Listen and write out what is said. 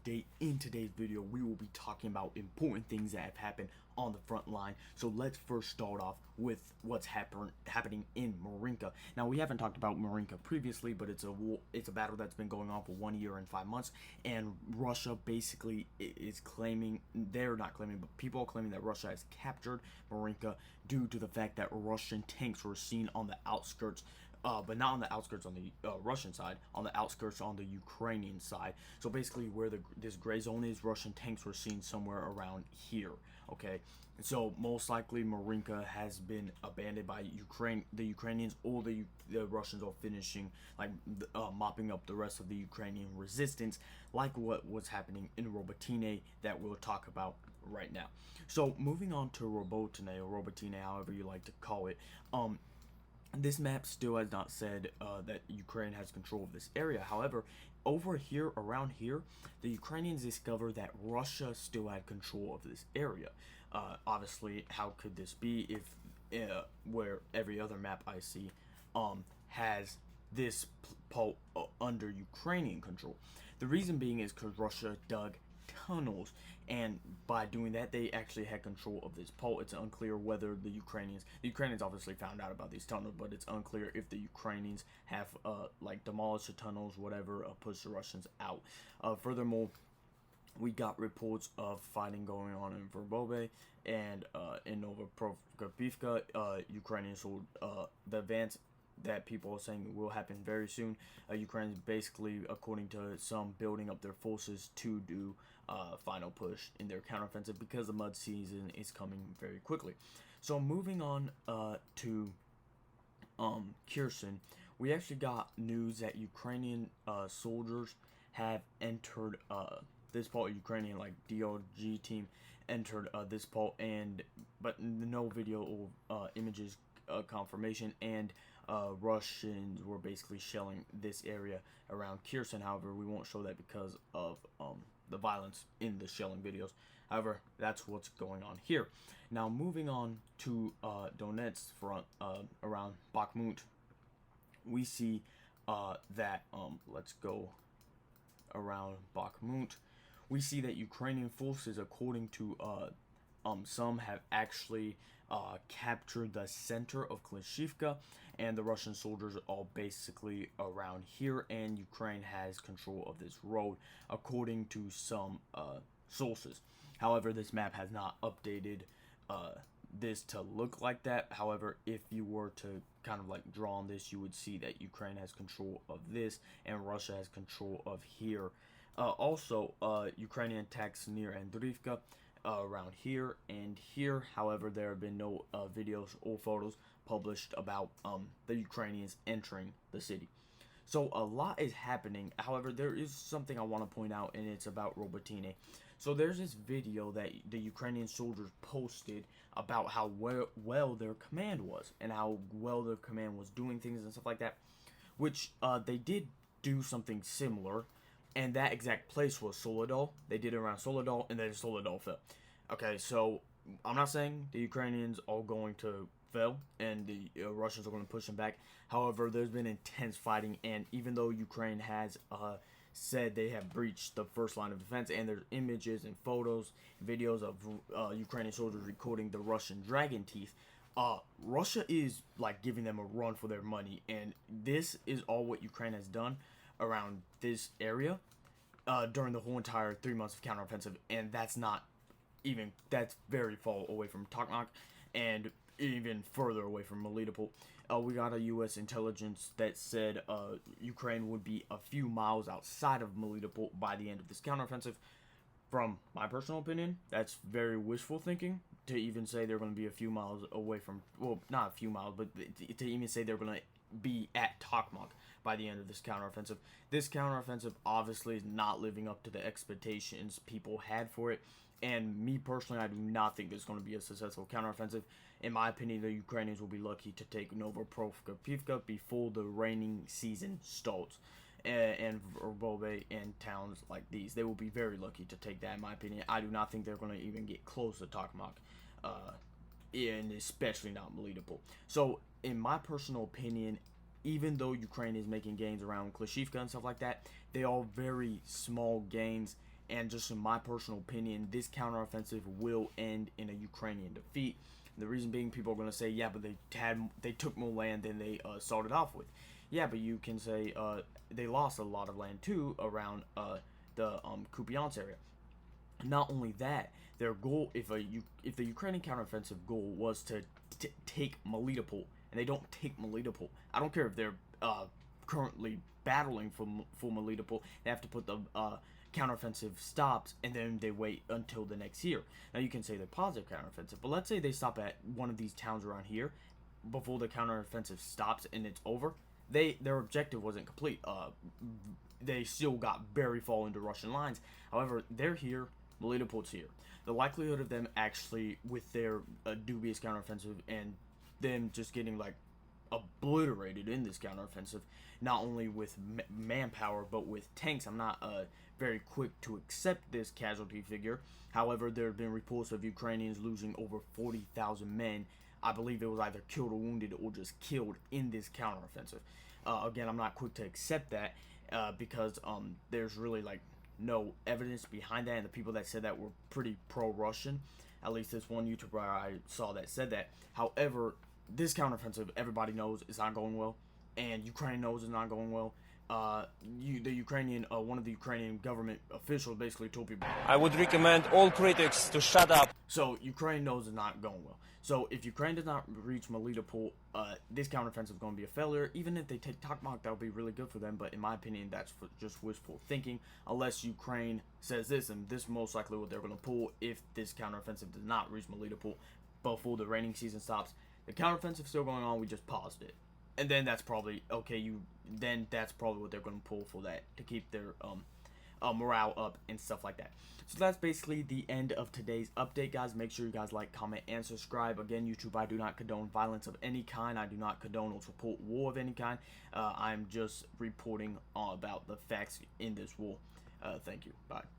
today, in today's video, we will be talking about important things that have happened on the front line. So let's first start off with what's happening in Marinka. Now, we haven't talked about Marinka previously, but it's a battle that's been going on for 1 year and 5 months, and Russia basically is claiming, they're not claiming, but people are claiming that Russia has captured Marinka due to the fact that Russian tanks were seen on the outskirts, but not on the outskirts on the Russian side, on the outskirts on the Ukrainian side. So basically where this gray zone is, Russian tanks were seen somewhere around here, okay? So most likely Marinka has been abandoned by the Ukrainians, or the Russians are finishing, like, mopping up the rest of the Ukrainian resistance, like what was happening in Robotine that we'll talk about right now. So moving on to Robotine, or Robotine, however you like to call it, this map still has not said that Ukraine has control of this area. However, over here, around here, the Ukrainians discovered that Russia still had control of this area. Obviously, how could this be if where every other map I see has this under Ukrainian control? The reason being is because Russia dug tunnels, and by doing that they actually had control of this pole. It's unclear whether the Ukrainians obviously found out about these tunnels, but it's unclear if the Ukrainians have like demolished the tunnels, whatever, pushed the Russians out. Furthermore, we got reports of fighting going on in Verbobe and in Novoprovka. Ukrainians sold the advance that people are saying will happen very soon. Ukraine is basically, according to some, building up their forces to do final push in their counteroffensive because the mud season is coming very quickly. So moving on to Kirsten, we actually got news that Ukrainian soldiers have entered this part. Ukrainian, like, DRG team entered this part, but no video or images confirmation, and Russians were basically shelling this area around Kirsten. However, we won't show that because of the violence in the shelling videos. However, that's what's going on here. Now, moving on to Donetsk front, around Bachman, we see that, let's go around Bachman. We see that Ukrainian forces, according to some, have actually captured the center of Klishivka, and the Russian soldiers are basically around here, and Ukraine has control of this road, according to some sources. However, this map has not updated this to look like that. However, if you were to kind of like draw on this, you would see that Ukraine has control of this, and Russia has control of here. Also, Ukrainian attacks near Andrivka, around here and here. However, there have been no videos or photos published about the Ukrainians entering the city. So a lot is happening. However, there is something I want to point out, and it's about Robotine. So there's this video that the Ukrainian soldiers posted about how well their command was, and how well their command was doing things and stuff like that, which they did do something similar, and that exact place was Soledar. They did it around Soledar, and then Soledar fell. Okay, so I'm not saying the Ukrainians are going to fail and the Russians are going to push them back. However, there's been intense fighting, and even though Ukraine has said they have breached the first line of defense, and there's images and photos, videos of Ukrainian soldiers recording the Russian dragon teeth, Russia is like giving them a run for their money, and this is all what Ukraine has done around this area during the whole entire 3 months of counteroffensive, and that's very far away from Tokmak, and even further away from Melitopol. We got a U.S. intelligence that said Ukraine would be a few miles outside of Melitopol by the end of this counteroffensive. From my personal opinion, that's very wishful thinking to even say they're going to be a few miles away from, well, not a few miles, but to even say they're going to be at Tokmak by the end of this counteroffensive. This counteroffensive obviously is not living up to the expectations people had for it, and me personally, I do not think there's going to be a successful counteroffensive. In my opinion, the Ukrainians will be lucky to take Novoprovka before the raining season starts, and Verbobe and towns like these. They will be very lucky to take that, in my opinion. I do not think they're going to even get close to Tokmak, and especially not Melitopol. So, in my personal opinion, even though Ukraine is making gains around Klishivka and stuff like that, they are very small gains, and just in my personal opinion, this counteroffensive will end in a Ukrainian defeat. The reason being, people are going to say, yeah, but they took more land than they started off with. Yeah, but you can say they lost a lot of land too around the Kupiansk area. Not only that, their goal, if the Ukrainian counteroffensive goal was to take Melitopol, and they don't take Melitopol, I don't care if they're currently battling for Melitopol, they have to put the counteroffensive stops, and then they wait until the next year. Now you can say they're positive counteroffensive, but let's say they stop at one of these towns around here before the counteroffensive stops and it's over. Their objective wasn't complete. They still got very far into Russian lines. However, they're here. Melitopol's here. The likelihood of them actually, with their dubious counteroffensive and them just getting like obliterated in this counteroffensive, not only with manpower but with tanks, I'm not very quick to accept this casualty figure. However, there have been reports of Ukrainians losing over 40,000 men. I believe it was either killed or wounded or just killed in this counteroffensive. Again, I'm not quick to accept that because there's really like no evidence behind that, and the people that said that were pretty pro-Russian. At least this one YouTuber I saw that said that. However, this counteroffensive, everybody knows it's not going well, and Ukraine knows it's not going well. One of the Ukrainian government officials basically told people, I would recommend all critics to shut up. So Ukraine knows it's not going well. So if Ukraine does not reach Melitopol, this counteroffensive is going to be a failure. Even if they take Tokmak, that would be really good for them. But in my opinion, that's just wishful thinking. Unless Ukraine says this, and this is most likely what they're going to pull if this counteroffensive does not reach Melitopol before the raining season stops. The counteroffensive is still going on. We just paused it, and then that's probably okay. Then that's probably what they're going to pull for that to keep their morale up and stuff like that. So that's basically the end of today's update, guys. Make sure you guys like, comment, and subscribe. Again, YouTube, I do not condone violence of any kind. I do not condone or support war of any kind. I'm just reporting about the facts in this war. Thank you. Bye.